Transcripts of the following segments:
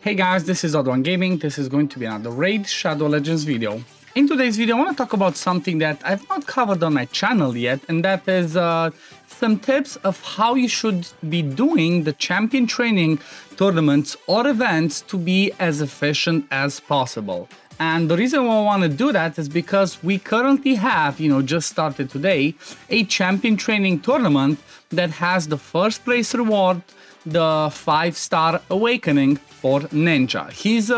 Hey guys, this is OddOneGaming. This is going to be another Raid Shadow Legends video. In today's video, I want to talk about something that I've not covered on my channel yet, and that is some tips of how you should be doing the champion training tournaments or events to be as efficient as possible. And the reason why I want to do that is because we currently have, just started today, a champion training tournament that has the first place reward, the 5-star awakening for Ninja. He's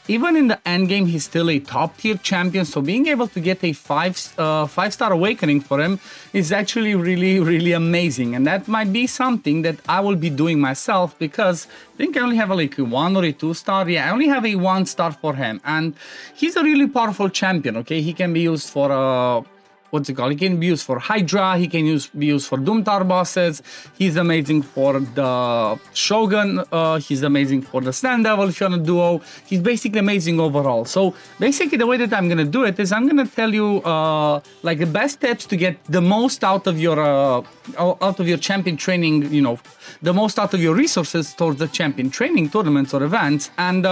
even in the end game, he's still a top tier champion, so being able to get a 5-star awakening for him is actually really amazing. And that might be something that I will be doing myself, because I think I only have like a 1 or a 2-star. Yeah, I only have a 1-star for him, and he's a really powerful champion. Okay, he can be used for he can be used for Hydra, he can be used for Doom Tower bosses, he's amazing for the Shogun, he's amazing for the Stand Devil if you're on a duo, he's basically amazing overall. So basically the way that I'm gonna do it is I'm gonna tell you like the best tips to get the most out of your champion training, the most out of your resources towards the champion training tournaments or events, and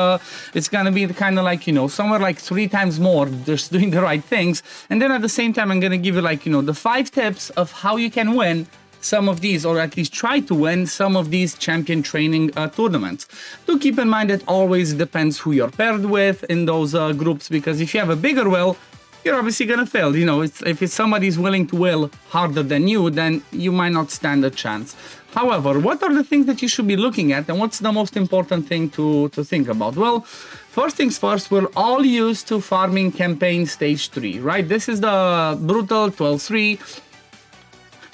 it's gonna be kind of like, somewhere like 3 times more, just doing the right things. And then at the same time I'm gonna give you like, the 5 tips of how you can win some of these, or at least try to win some of these champion training tournaments. Do keep in mind that always depends who you're paired with in those groups, because if you have a bigger will, you're obviously gonna fail. If it's somebody's willing to will harder than you, then you might not stand a chance. However, what are the things that you should be looking at, and what's the most important thing to think about? Well, first things first, we're all used to farming campaign stage 3, right? This is the brutal 12-3.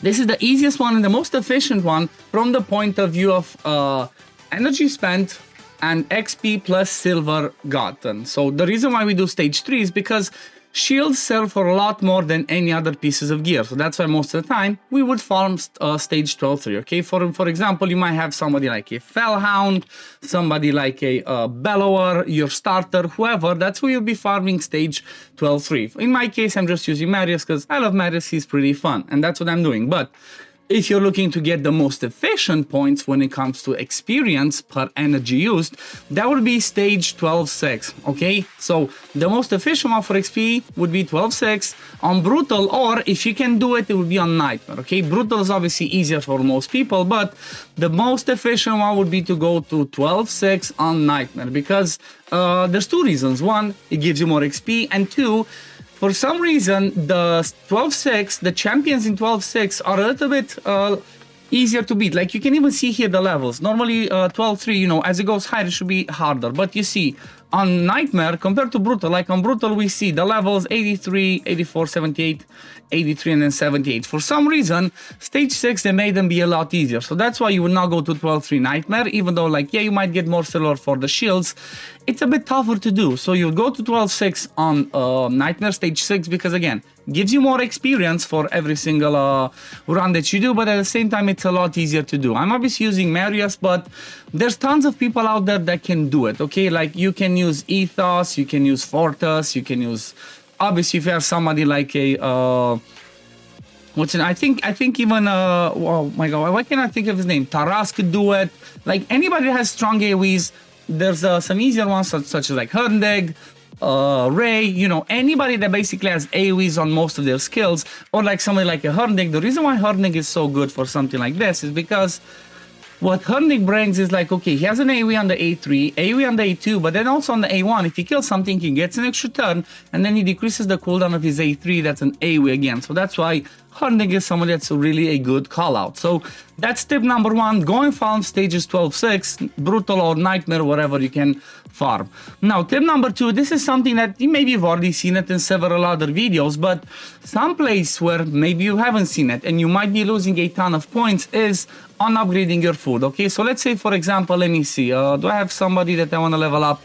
This is the easiest one and the most efficient one from the point of view of energy spent and XP plus silver gotten. So the reason why we do stage 3 is because shields sell for a lot more than any other pieces of gear. So that's why most of the time we would farm stage 12-3, okay? For example, you might have somebody like a Fellhound, somebody like a Bellower, your starter, whoever, that's who you'll be farming stage 12-3. In my case, I'm just using Marius because I love Marius, he's pretty fun, and that's what I'm doing. But if you're looking to get the most efficient points when it comes to experience per energy used, that would be stage 12-6, okay? So the most efficient one for XP would be 12-6 on Brutal, or if you can do it, it would be on Nightmare, okay? Brutal is obviously easier for most people, but the most efficient one would be to go to 12-6 on Nightmare, because there's 2 reasons. 1, it gives you more XP, and 2, for some reason, the 12-6, the champions in 12-6 are a little bit easier to beat. Like, you can even see here the levels. Normally, 12-3, as it goes higher, it should be harder. But you see, on Nightmare, compared to Brutal, like on Brutal, we see the levels 83, 84, 78, 83, and then 78. For some reason, stage 6, they made them be a lot easier. So that's why you would not go to 12-3 Nightmare, even though, like, yeah, you might get more silver for the shields. It's a bit tougher to do. So you'll go to 12-6 on Nightmare stage 6, because, again, gives you more experience for every single run that you do, but at the same time, it's a lot easier to do. I'm obviously using Marius, but there's tons of people out there that can do it, okay? Like, you can use Ethos, you can use Fortus, you can use, obviously, if you have somebody like a, I think even, oh my god, why can't I think of his name? Taras could do it. Like, anybody that has strong AoEs, there's some easier ones, such as like Herndeg, Ray, anybody that basically has AoEs on most of their skills, or like somebody like a Herndeg. The reason why Herndeg is so good for something like this is because what Herndeg brings is like, okay, he has an AoE on the A3, AoE on the A2, but then also on the A1, if he kills something, he gets an extra turn, and then he decreases the cooldown of his A3, that's an AoE again. So that's why Herndeg is somebody that's really a good call out. So that's tip number 1, go and farm stages 12-6, Brutal or Nightmare, whatever you can farm. Now, tip number 2, this is something that maybe you've already seen it in several other videos, but some place where maybe you haven't seen it and you might be losing a ton of points is on upgrading your food, okay? So let's say, for example, let me see, do I have somebody that I want to level up?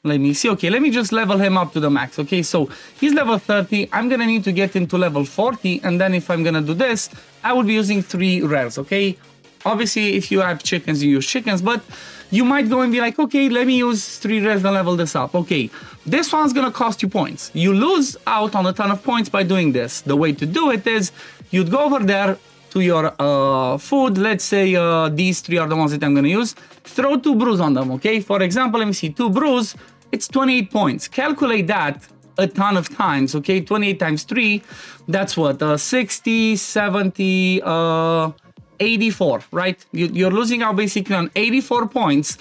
Let me see. Okay, let me just level him up to the max. Okay, so he's level 30. I'm gonna need to get him to level 40, and then if I'm gonna do this, I would be using 3 rares. Okay, obviously if you have chickens, you use chickens, but you might go and be like, okay, let me use 3 rares and level this up. Okay, this one's gonna cost you points. You lose out on a ton of points by doing this. The way to do it is you'd go over there to your food. Let's say these 3 are the ones that I'm going to use. Throw 2 brews on them, okay? For example, let me see, 2 brews, it's 28 points. Calculate that a ton of times, okay? 28 times 3, that's what? 60, 70, 84, right? You're losing out basically on 84 points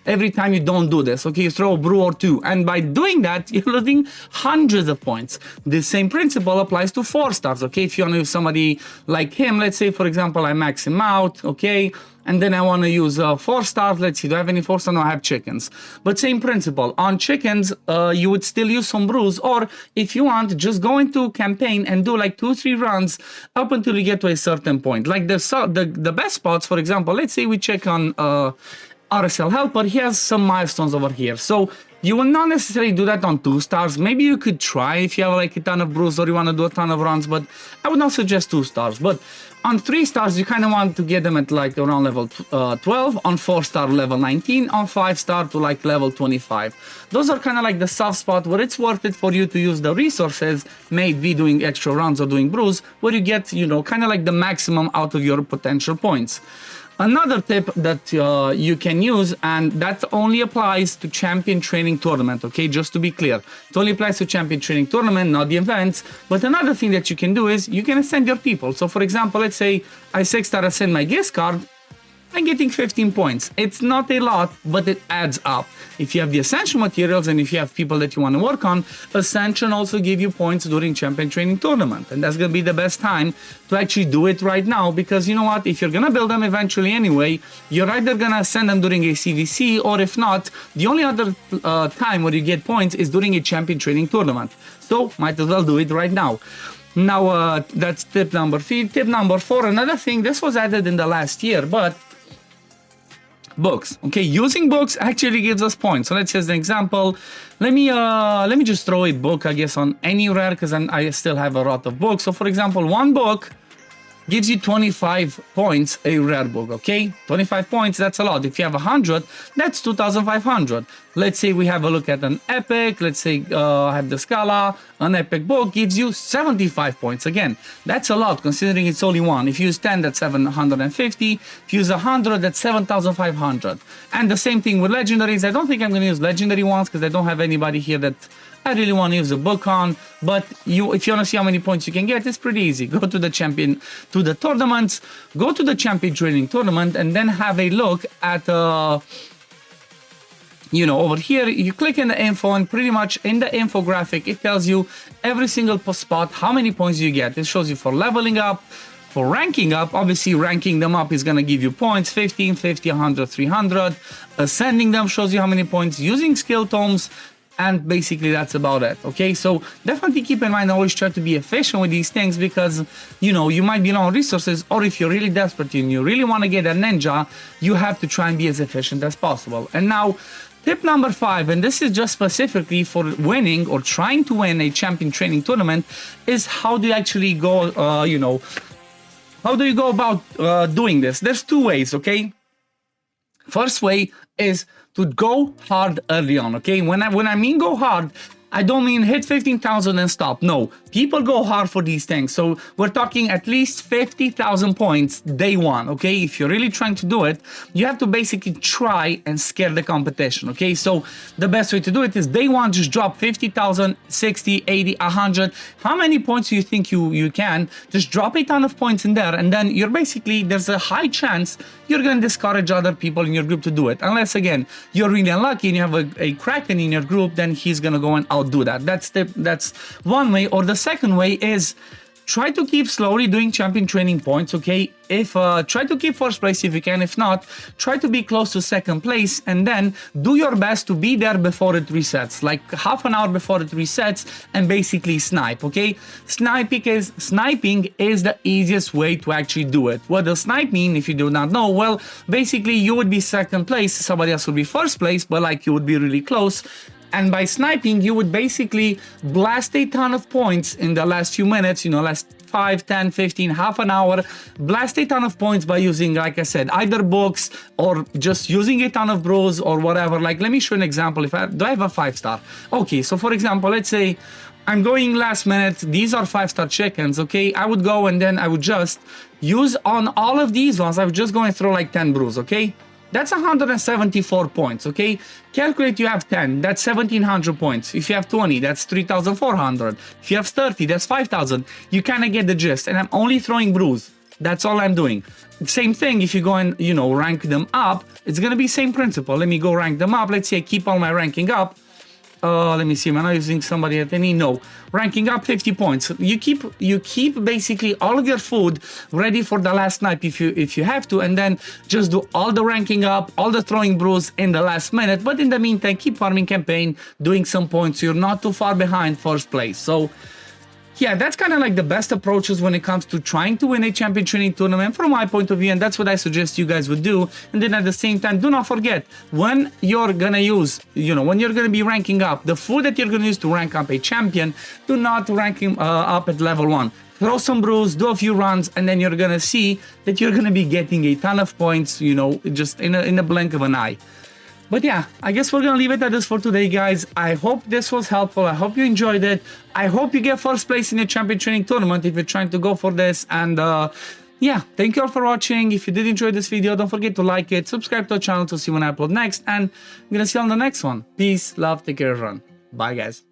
every time you don't do this, okay? You throw a brew or 2, and by doing that, you're losing hundreds of points. The same principle applies to 4 stars, okay? If you want to use somebody like him, let's say, for example, I max him out, okay? And then I want to use 4 stars. Let's see, do I have any 4 stars? No, I have chickens. But same principle. On chickens, you would still use some brews, or if you want, just go into campaign and do like 2-3 runs up until you get to a certain point. Like the best spots, for example, let's say we check on RSL Helper, he has some milestones over here. So you will not necessarily do that on 2 stars. Maybe you could try if you have like a ton of brews or you want to do a ton of runs, but I would not suggest 2 stars. But on 3 stars, you kind of want to get them at like around level 12, on 4 star level 19, on 5 star to like level 25. Those are kind of like the soft spot where it's worth it for you to use the resources, maybe doing extra runs or doing brews, where you get, you know, kind of like the maximum out of your potential points. Another tip that you can use, and that only applies to champion training tournament, okay, just to be clear. It only applies to champion training tournament, not the events. But another thing that you can do is you can ascend your people. So for example, let's say I 6-star ascend my guest card, I'm getting 15 points. It's not a lot, but it adds up. If you have the Ascension materials and if you have people that you want to work on, Ascension also give you points during champion training tournament. And that's going to be the best time to actually do it right now, because you know what? If you're going to build them eventually anyway, you're either going to send them during a CVC, or if not, the only other time where you get points is during a champion training tournament. So might as well do it right now. Now, that's tip number 3. Tip number 4, another thing, this was added in the last year, but books, okay? Using books actually gives us points. So let's say as an example, let me just throw a book, I guess, on any rare, because I still have a lot of books. So for example, 1 book gives you 25 points, a rare book, okay? 25 points, that's a lot. If you have 100, that's 2,500. Let's say we have a look at an epic. Let's say I have the Scala. An epic book gives you 75 points. Again, that's a lot considering it's only 1. If you use 10, that's 750. If you use 100, that's 7,500. And the same thing with legendaries. I don't think I'm going to use legendary ones because I don't have anybody here that I really want to use a book on. But if you want to see how many points you can get, it's pretty easy. Go to the champion, to the tournaments, go to the champion training tournament, and then have a look at you know, over here, you click in the info, and pretty much in the infographic, it tells you every single spot, how many points you get. It shows you for leveling up, for ranking up. Obviously, ranking them up is going to give you points, 15, 50, 100, 300. Ascending them shows you how many points, using skill tomes, and basically that's about it, okay? So definitely keep in mind, always try to be efficient with these things, because, you know, you might be low on resources, or if you're really desperate and you really want to get a ninja, you have to try and be as efficient as possible. And now, tip number 5, and this is just specifically for winning or trying to win a champion training tournament, is how do you actually go, you know, how do you go about doing this? There's 2 ways, okay? First way is to go hard early on, okay? When I mean go hard, I don't mean hit 15,000 and stop. No, people go hard for these things. So we're talking at least 50,000 points day 1, okay? If you're really trying to do it, you have to basically try and scare the competition, okay? So the best way to do it is day 1, just drop 50,000, 60, 80, 100. How many points do you think you can? Just drop a ton of points in there, and then you're basically, there's a high chance you're going to discourage other people in your group to do it. Unless, again, you're really unlucky and you have a Kraken in your group, then he's going to go and outdo that. That's one way. Or the second way is try to keep slowly doing champion training points, okay? If try to keep first place if you can. If not, try to be close to second place, and then do your best to be there before it resets, like half an hour before it resets, and basically snipe, okay? Sniping is the easiest way to actually do it. What does snipe mean if you do not know? Well, basically you would be second place, somebody else would be first place, but like you would be really close. And by sniping, you would basically blast a ton of points in the last few minutes, you know, last 5, 10, 15, half an hour, blast a ton of points by using, like I said, either books or just using a ton of brews or whatever. Like, let me show an example. Do I have a 5-star? Okay, so for example, let's say I'm going last minute. These are 5-star chickens, okay? I would go and then I would just use on all of these ones, I would just go and throw like 10 brews, okay? That's 174 points, okay? Calculate you have 10, that's 1700 points. If you have 20, that's 3400. If you have 30, that's 5000. You kind of get the gist. And I'm only throwing brews. That's all I'm doing. Same thing if you go and, you know, rank them up. It's going to be same principle. Let me go rank them up. Let's say I keep all my ranking up. Let me see, am I not using somebody at any? No. Ranking up 50 points. You keep basically all of your food ready for the last night if you have to, and then just do all the ranking up, all the throwing brews in the last minute. But in the meantime, keep farming campaign, doing some points. You're not too far behind first place. So yeah, that's kind of like the best approaches when it comes to trying to win a champion training tournament from my point of view, and that's what I suggest you guys would do. And then at the same time, do not forget, when you're gonna use, you know, when you're gonna be ranking up, the food that you're gonna use to rank up a champion, do not rank him up at level 1. Throw some brews, do a few runs, and then you're gonna see that you're gonna be getting a ton of points, you know, just in a blink of an eye. But yeah, I guess we're gonna leave it at this for today, guys. I hope this was helpful. I hope you enjoyed it. I hope you get first place in your champion training tournament if you're trying to go for this. And yeah, thank you all for watching. If you did enjoy this video, don't forget to like it, subscribe to our channel to see when I upload next, and I'm gonna see you on the next one. Peace, love, take care, everyone. Bye, guys.